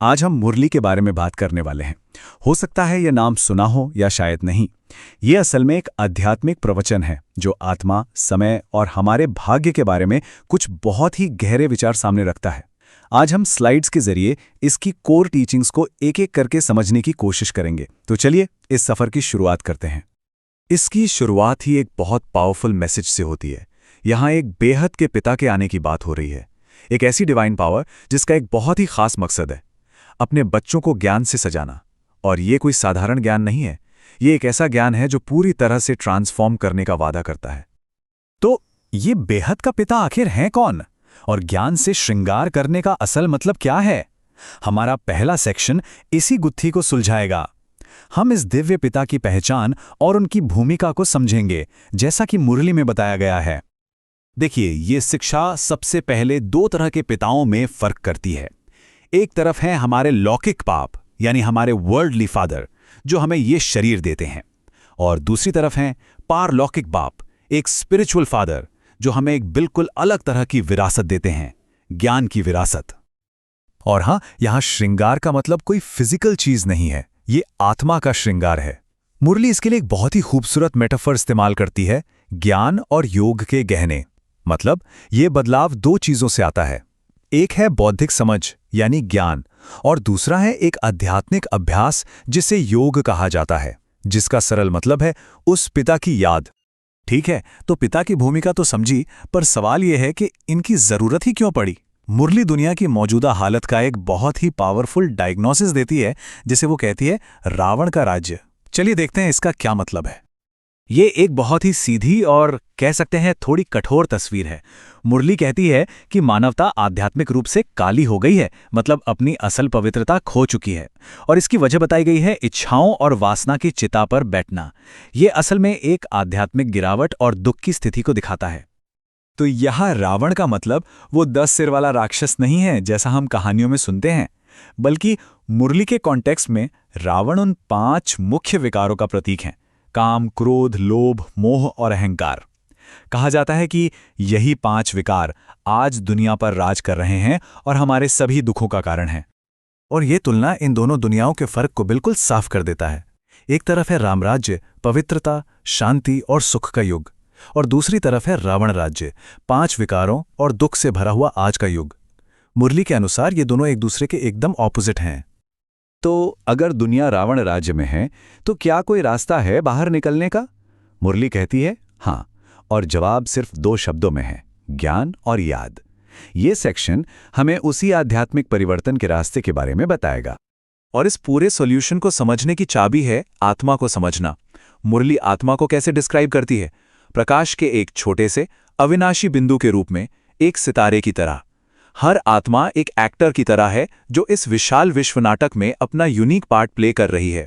आज हम मुरली के बारे में बात करने वाले हैं। हो सकता है यह नाम सुना हो या शायद नहीं। ये असल में एक आध्यात्मिक प्रवचन है जो आत्मा, समय और हमारे भाग्य के बारे में कुछ बहुत ही गहरे विचार सामने रखता है। आज हम स्लाइड्स के जरिए इसकी कोर टीचिंग्स को एक एक करके समझने की कोशिश करेंगे। तो चलिए इस सफर की शुरुआत करते हैं। इसकी शुरुआत ही एक बहुत पावरफुल मैसेज से होती है। यहाँ एक बेहद के पिता के आने की बात हो रही है, एक ऐसी डिवाइन पावर जिसका एक बहुत ही खास मकसद है, अपने बच्चों को ज्ञान से सजाना। और ये कोई साधारण ज्ञान नहीं है, ये एक ऐसा ज्ञान है जो पूरी तरह से ट्रांसफॉर्म करने का वादा करता है। तो ये बेहद का पिता आखिर हैं कौन, और ज्ञान से श्रृंगार करने का असल मतलब क्या है? हमारा पहला सेक्शन इसी गुत्थी को सुलझाएगा। हम इस दिव्य पिता की पहचान और उनकी भूमिका को समझेंगे, जैसा कि मुरली में बताया गया है। देखिए, ये शिक्षा सबसे पहले दो तरह के पिताओं में फर्क करती है। एक तरफ है हमारे लौकिक बाप, यानी हमारे वर्ल्डली फादर, जो हमें ये शरीर देते हैं, और दूसरी तरफ है पारलौकिक बाप, एक स्पिरिचुअल फादर, जो हमें एक बिल्कुल अलग तरह की विरासत देते हैं, ज्ञान की विरासत। और हाँ, यहाँ श्रृंगार का मतलब कोई फिजिकल चीज नहीं है, ये आत्मा का श्रृंगार है। मुरली इसके लिए एक बहुत ही खूबसूरत मेटाफर इस्तेमाल करती है, ज्ञान और योग के गहने। मतलब ये बदलाव दो चीजों से आता है। एक है बौद्धिक समझ यानी ज्ञान, और दूसरा है एक आध्यात्मिक अभ्यास जिसे योग कहा जाता है, जिसका सरल मतलब है उस पिता की याद। ठीक है, तो पिता की भूमिका तो समझी, पर सवाल यह है कि इनकी जरूरत ही क्यों पड़ी? मुरली दुनिया की मौजूदा हालत का एक बहुत ही पावरफुल डायग्नोसिस देती है, जिसे वो कहती है रावण का राज्य। चलिए देखते हैं इसका क्या मतलब है। ये एक बहुत ही सीधी और कह सकते हैं थोड़ी कठोर तस्वीर है। मुरली कहती है कि मानवता आध्यात्मिक रूप से काली हो गई है, मतलब अपनी असल पवित्रता खो चुकी है, और इसकी वजह बताई गई है इच्छाओं और वासना की चिता पर बैठना। ये असल में एक आध्यात्मिक गिरावट और दुख की स्थिति को दिखाता है। तो यहाँ रावण का मतलब वो 10 सिर वाला राक्षस नहीं है जैसा हम कहानियों में सुनते हैं, बल्कि मुरली के कॉन्टेक्स्ट में रावण उन 5 मुख्य विकारों का प्रतीक है: काम, क्रोध, लोभ, मोह और अहंकार। कहा जाता है कि यही 5 विकार आज दुनिया पर राज कर रहे हैं और हमारे सभी दुखों का कारण है। और ये तुलना इन दोनों दुनियाओं के फर्क को बिल्कुल साफ कर देता है। एक तरफ है रामराज्य, पवित्रता, शांति और सुख का युग, और दूसरी तरफ है रावण राज्य, 5 विकारों और दुख से भरा हुआ आज का युग। मुरली के अनुसार ये दोनों एक दूसरे के एकदम ऑपोजिट हैं। तो अगर दुनिया रावण राज्य में है, तो क्या कोई रास्ता है बाहर निकलने का? मुरली कहती है हाँ, और जवाब सिर्फ 2 शब्दों में है: ज्ञान और याद। ये सेक्शन हमें उसी आध्यात्मिक परिवर्तन के रास्ते के बारे में बताएगा। और इस पूरे सॉल्यूशन को समझने की चाबी है आत्मा को समझना। मुरली आत्मा को कैसे डिस्क्राइब करती है? प्रकाश के एक छोटे से अविनाशी बिंदु के रूप में, एक सितारे की तरह। हर आत्मा एक एक्टर की तरह है जो इस विशाल विश्व नाटक में अपना यूनिक पार्ट प्ले कर रही है।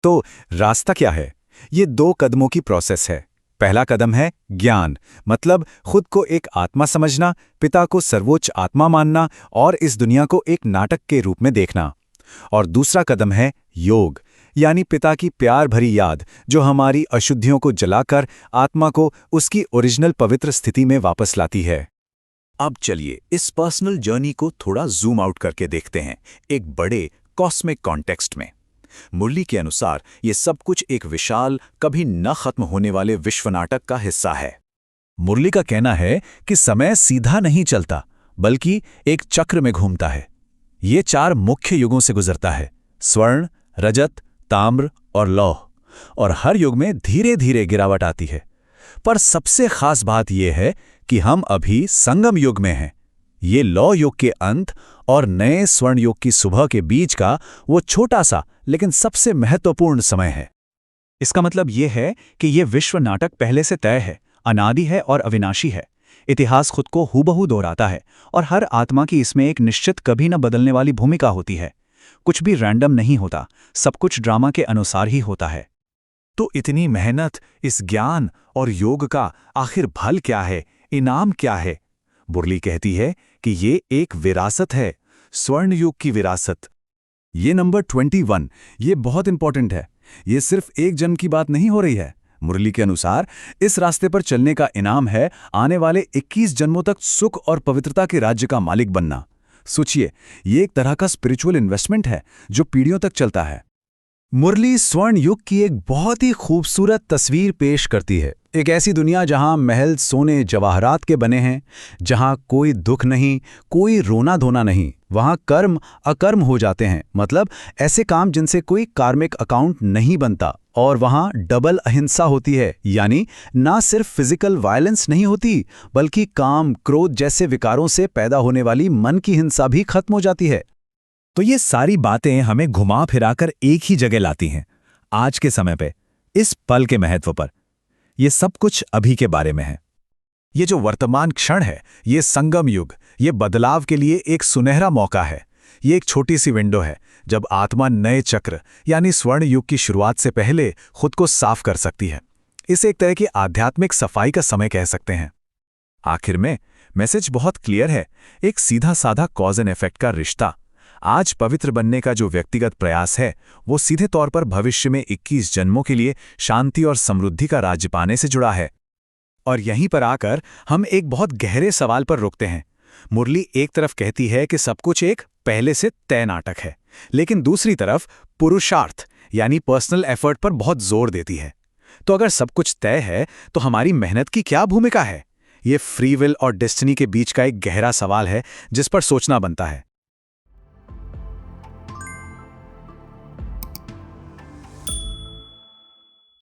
तो रास्ता क्या है? ये 2 कदमों की प्रोसेस है। पहला कदम है ज्ञान, मतलब खुद को एक आत्मा समझना, पिता को सर्वोच्च आत्मा मानना और इस दुनिया को एक नाटक के रूप में देखना। और दूसरा कदम है योग, यानी पिता की प्यार भरी याद जो हमारी अशुद्धियों को जलाकर आत्मा को उसकी ओरिजिनल पवित्र स्थिति में वापस लाती है। अब चलिए इस पर्सनल जर्नी को थोड़ा जूम आउट करके देखते हैं, एक बड़े कॉस्मिक कॉन्टेक्स्ट में। मुरली के अनुसार ये सब कुछ एक विशाल, कभी न खत्म होने वाले विश्व नाटक का हिस्सा है। मुरली का कहना है कि समय सीधा नहीं चलता, बल्कि एक चक्र में घूमता है। ये 4 मुख्य युगों से गुजरता है: स्वर्ण, रजत, ताम्र और लौह। और हर युग में धीरे धीरे गिरावट आती है। पर सबसे खास बात यह है कि हम अभी संगम युग में हैं। ये लौह युग के अंत और नए स्वर्ण युग की सुबह के बीच का वो छोटा सा लेकिन सबसे महत्वपूर्ण समय है। इसका मतलब यह है कि यह विश्व नाटक पहले से तय है, अनादि है और अविनाशी है। इतिहास खुद को हूबहू दोहराता है और हर आत्मा की इसमें एक निश्चित, कभी न बदलने वाली भूमिका होती है। कुछ भी रैंडम नहीं होता, सब कुछ ड्रामा के अनुसार ही होता है। तो इतनी मेहनत, इस ज्ञान और योग का आखिर फल क्या है, इनाम क्या है? मुरली कहती है कि ये एक विरासत है, स्वर्ण युग की विरासत। ये नंबर 21, ये बहुत इंपॉर्टेंट है। ये सिर्फ एक जन्म की बात नहीं हो रही है। मुरली के अनुसार इस रास्ते पर चलने का इनाम है आने वाले 21 जन्मों तक सुख और पवित्रता के राज्य का मालिक बनना। सोचिए, ये एक तरह का स्पिरिचुअल इन्वेस्टमेंट है जो पीढ़ियों तक चलता है। मुरली स्वर्ण युग की एक बहुत ही खूबसूरत तस्वीर पेश करती है। एक ऐसी दुनिया जहां महल सोने जवाहरात के बने हैं, जहां कोई दुख नहीं, कोई रोना धोना नहीं। वहां कर्म अकर्म हो जाते हैं, मतलब ऐसे काम जिनसे कोई कार्मिक अकाउंट नहीं बनता। और वहां डबल अहिंसा होती है, यानी ना सिर्फ फिजिकल वायलेंस नहीं होती, बल्कि काम क्रोध जैसे विकारों से पैदा होने वाली मन की हिंसा भी खत्म हो जाती है। तो ये सारी बातें हमें घुमा फिराकर एक ही जगह लाती हैं, आज के समय पे, इस पल के महत्व पर। ये सब कुछ अभी के बारे में है। ये जो वर्तमान क्षण है, ये संगम युग, ये बदलाव के लिए एक सुनहरा मौका है। ये एक छोटी सी विंडो है जब आत्मा नए चक्र यानी स्वर्ण युग की शुरुआत से पहले खुद को साफ कर सकती है। इसे एक तरह की आध्यात्मिक सफाई का समय कह सकते हैं। आखिर में मैसेज बहुत क्लियर है, एक सीधा साधा कॉज एंड इफेक्ट का रिश्ता। आज पवित्र बनने का जो व्यक्तिगत प्रयास है, वो सीधे तौर पर भविष्य में 21 जन्मों के लिए शांति और समृद्धि का राज्य पाने से जुड़ा है। और यहीं पर आकर हम एक बहुत गहरे सवाल पर रुकते हैं। मुरली एक तरफ कहती है कि सब कुछ एक पहले से तय नाटक है, लेकिन दूसरी तरफ पुरुषार्थ यानी पर्सनल एफर्ट पर बहुत जोर देती है। तो अगर सब कुछ तय है, तो हमारी मेहनत की क्या भूमिका है? ये फ्री विल और डेस्टिनी के बीच का एक गहरा सवाल है जिस पर सोचना बनता है।